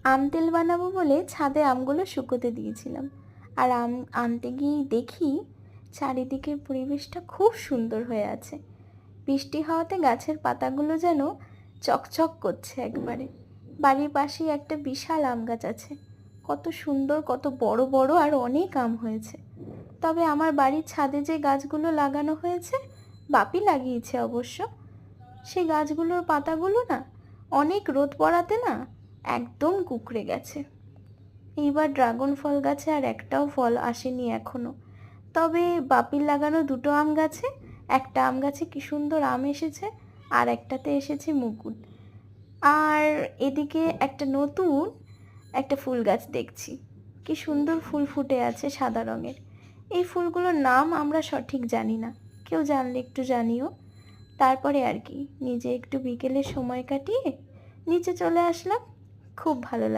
আম তেল বানাবো বলে ছাদে আমগুলো শুকোতে দিয়েছিলাম। আর আম আনতে গিয়েই দেখি চারিদিকের পরিবেশটা খুব সুন্দর হয়ে আছে। বৃষ্টি হওয়াতে গাছের পাতাগুলো যেন চকচক করছে একবারে। বাড়ির পাশেই একটা বিশাল আম গাছ আছে, কত সুন্দর, কত বড় বড়, আর অনেক আম হয়েছে। তবে আমার বাড়ির ছাদে যে গাছগুলো লাগানো হয়েছে, বাপি লাগিয়েছে অবশ্য, সেই গাছগুলোর পাতাগুলো না অনেক রোদ পড়াতে না একদম কুঁকড়ে গেছে। এইবার ড্রাগন ফল গাছে আর একটাও ফল আসেনি এখনো। তবে বাপির লাগানো দুটো আম গাছে, একটা আম গাছে কি সুন্দর আম এসেছে, আর একটাতে এসেছে মুকুল। আর এদিকে একটা নতুন একটা ফুল গাছ দেখছি, কি সুন্দর ফুল ফুটে আছে সাদা রঙের। এই ফুলগুলোর নাম আমরা সঠিক জানি না, কেউ জানলে একটু জানিও। তারপরে আর কি, নিজে একটু বিকেলে সময় কাটিয়ে নিচে চলে আসলাম, খুব ভালো লাগে।